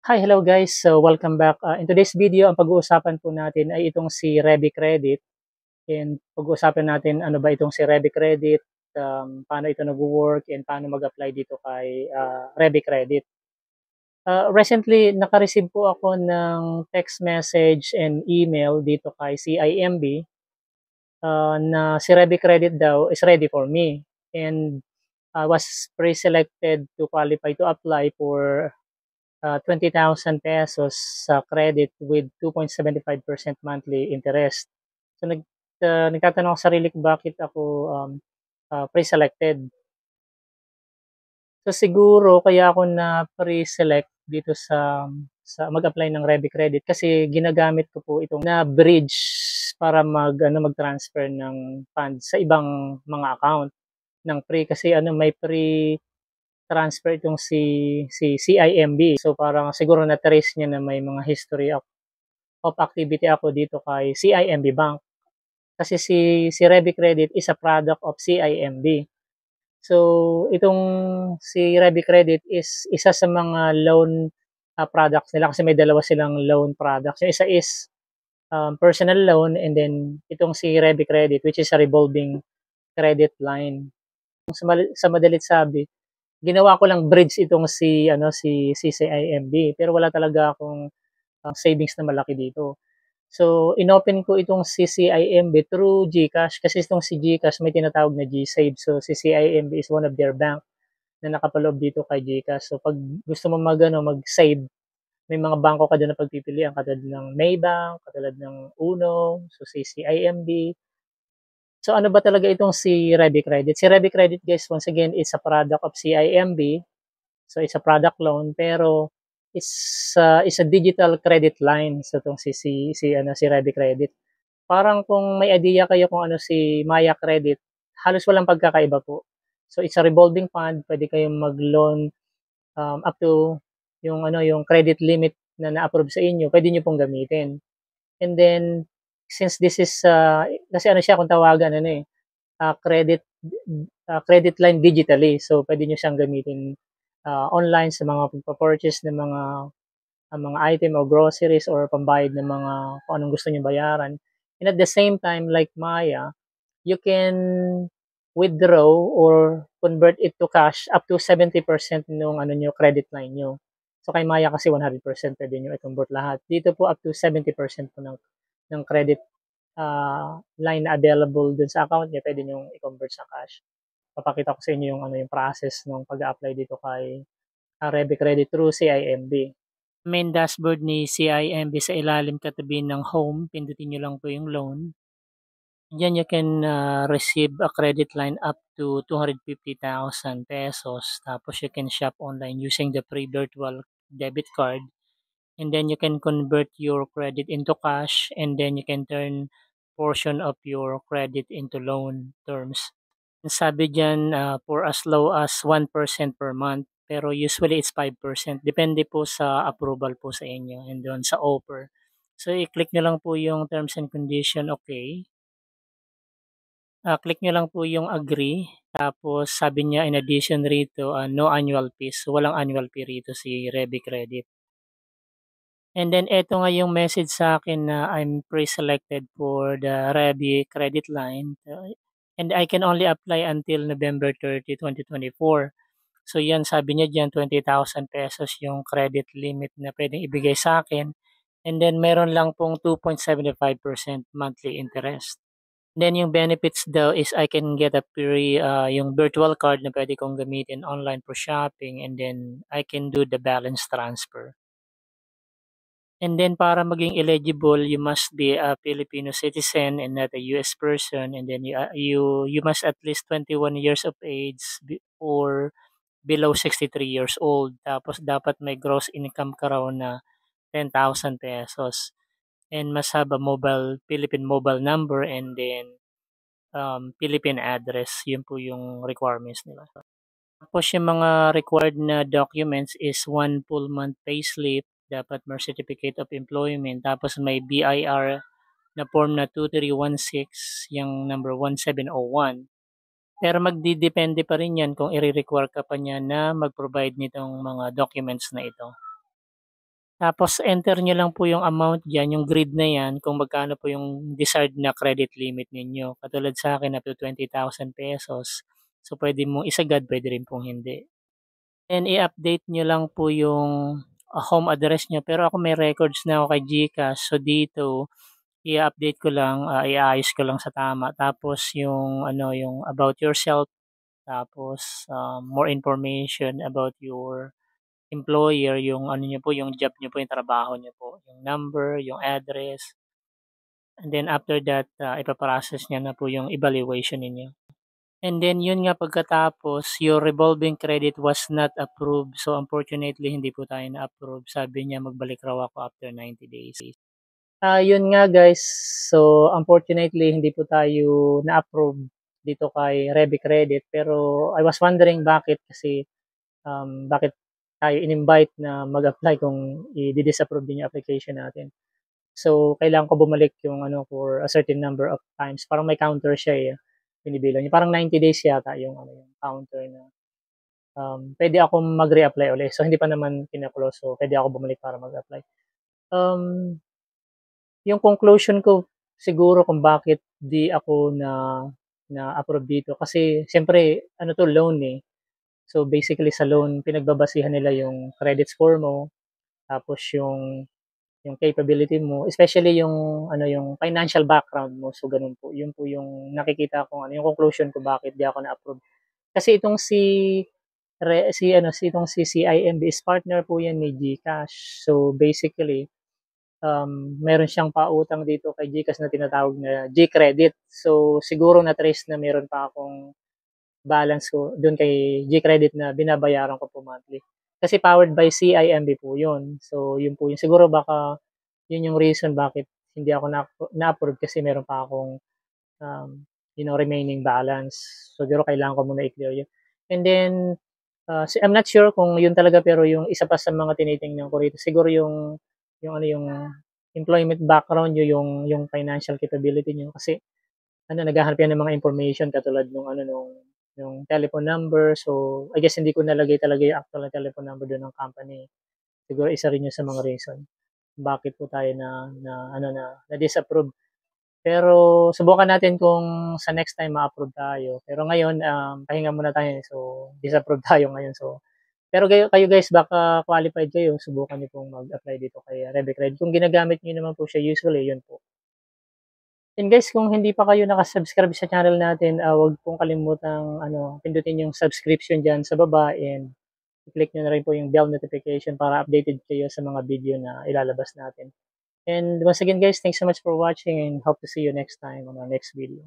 Hi, hello guys. So welcome back. In today's video, ang pag-uusapan po natin ay itong si Revi Credit. And pag-uusapan natin ano ba itong si Revi Credit, paano ito nag-work, and paano mag-apply dito kay Revi Credit. Recently, naka-receive po ako ng text message and email dito kay CIMB na si Revi Credit daw is ready for me. And I was pre-selected to qualify to apply for 20,000 pesos sa credit with 2.75% monthly interest. So nagtatanong ako sa sarili ko bakit ako pre-selected. So siguro kaya ako na pre-select dito sa mag-apply ng Revi Credit kasi ginagamit ko po itong na bridge para mag-transfer ng funds sa ibang mga account ng pre kasi may pre transfer itong si CIMB. So parang siguro na-trace niya na may mga history of activity ako dito kay CIMB Bank. Kasi si Revi Credit is a product of CIMB. So itong si Revi Credit is isa sa mga loan products nila kasi may dalawa silang loan products. Yung isa is personal loan and then itong si Revi Credit which is a revolving credit line. Sa madalit sabi, ginawa ko lang bridge itong si CIMB pero wala talaga akong savings na malaki dito. So inopen ko itong si CIMB through GCash kasi itong si GCash may tinatawag na GSave. So si CIMB is one of their bank na nakapaloob dito kay GCash. So pag gusto mo mag-save, may mga bangko ka doon na pagpipilian katulad ng Maybank, katulad ng Uno, so si CIMB. So ano ba talaga itong si Revi Credit? Si Revi Credit guys, once again, it's a product of CIMB. So it's a product loan pero it's a digital credit line so itong si Revi Credit. Parang kung may idea kayo kung ano si Maya Credit, halos walang pagkakaiba po. So it's a revolving fund, pwede kayong mag-loan up to yung credit limit na na-approve sa inyo, pwede niyo pong gamitin. And then since this is kasi ano siya kung tawagan credit line digitally. So pwede niyo siyang gamitin online sa mga pagpa-purchase ng mga item o groceries or pambayad ng mga kung anong gusto niyo bayaran. And at the same time, like Maya, you can withdraw or convert it to cash up to 70% nung niyo credit line niyo. So kay Maya kasi 100% pwede niyo i-convert lahat. Dito po up to 70% po ng credit line na available dun sa account niya, pwede niyo i-convert sa cash. Papakita ko sa inyo yung process ng pag-apply dito kay Revi Credit through CIMB. Main dashboard ni CIMB sa ilalim katabi ng home, pindutin nyo lang po yung loan. Diyan you can receive a credit line up to 250,000 pesos. Tapos you can shop online using the free virtual debit card. And then you can convert your credit into cash and then you can turn portion of your credit into loan terms. Sabi diyan for as low as 1% per month pero usually it's 5%. Depende po sa approval po sa inyo and doon sa offer. So i-click nyo lang po yung terms and condition okay. Click nyo lang po yung agree. Tapos sabi niya in addition rito no annual fees. So walang annual fee rito si Revi Credit. And then eto nga yung message sa akin na I'm pre-selected for the Revi credit line. And I can only apply until November 30, 2024. So yan, sabi niya diyan 20,000 pesos yung credit limit na pwedeng ibigay sa akin. And then meron lang pong 2.75% monthly interest. Then yung benefits daw is I can get a free yung virtual card na pwede kong gamitin online for shopping and then I can do the balance transfer. And then para maging eligible, you must be a Filipino citizen and not a US person. And then you must at least 21 years of age or below 63 years old. Tapos dapat may gross income ka raw na 10,000 pesos. And must have a Philippine mobile number and then Philippine address. Yun po yung requirements nila. Tapos yung mga required na documents is one full month payslip, dapat may certificate of employment, tapos may BIR na form na 2316, yung number 1701. Pero magdidepende pa rin yan kung i-require ka pa niya na mag-provide nitong mga documents na ito. Tapos enter niyo lang po yung amount diyan, yung grid na 'yan kung magkano po yung desired na credit limit ninyo. Katulad sa'kin up to ₱20,000. So, puwede mong isagad, puwede rin pong hindi. And i-update niyo lang po yung, home address niyo. Pero ako may records na ako kay GCash. So, dito i-a-update ko lang, iaayos ko lang sa tama. Tapos yung ano, yung about yourself, tapos, more information about your employer, yung ano niyo po, yung job niyo po, yung trabaho niyo po, yung number, yung address, and then after that, ipa-process niya na po yung evaluation ninyo. And then yun nga pagkatapos, your revolving credit was not approved. So unfortunately, hindi po tayo na-approve. Sabi niya magbalik raw ako after 90 days. Yun nga guys. So unfortunately, hindi po tayo na-approve dito kay Revi Credit. Pero I was wondering bakit kasi bakit tayo in-invite na mag-apply kung i-disapprove din yung application natin. So, kailangan ko bumalik yung ano for a certain number of times. Parang may counter siya eh. Binibilang niya. Parang 90 days yata yung ano yung counter na pwede akong mag-reapply ulit. So, hindi pa naman kina-close. So, pwede ako bumalik para mag-apply. Um, yung conclusion ko siguro kung bakit di ako na-approve dito. Kasi, siyempre, ano to, loan eh. So, basically sa loan, pinagbabasihan nila yung credit score mo, tapos yung capability mo, especially yung ano yung financial background mo. So ganun po. Yun po yung nakikita ko ano yung conclusion ko bakit di ako na-approve. Kasi itong si CIMB is partner po yan ni GCash. So basically, meron siyang pautang dito kay GCash na tinatawag na G-Credit. So siguro na-trace na meron pa akong balance ko doon kay G-Credit na binabayaran ko po monthly. Kasi powered by CIMB po yun. So yun po yun. Siguro baka yun yung reason bakit hindi ako na-approve kasi meron pa akong um, remaining balance. So siguro kailangan ko muna i-clear yun. And then, I'm not sure kung yun talaga pero yung isa pa sa mga tinitingnan ko rito, siguro yung employment background nyo, yung financial capability nyo. Kasi naghahanap yan ng mga information katulad nung telephone number. So, I guess hindi ko nalagay talaga yung actual na telephone number doon ng company. Siguro isa rin yun sa mga reason bakit po tayo na-disapprove. Pero subukan natin kung sa next time ma-approve tayo. Pero ngayon, pahinga muna tayo. So, disapprove tayo ngayon. So, pero kayo guys, baka qualified kayo. Subukan niyo pong mag-apply dito kay Revi Credit. Kung ginagamit niyo naman po siya usually, yun po. And guys, kung hindi pa kayo nakasubscribe sa channel natin, huwag pong kalimutang pindutin yung subscription dyan sa baba and i-click nyo na rin po yung bell notification para updated kayo sa mga video na ilalabas natin. And once again guys, thanks so much for watching and hope to see you next time on our next video.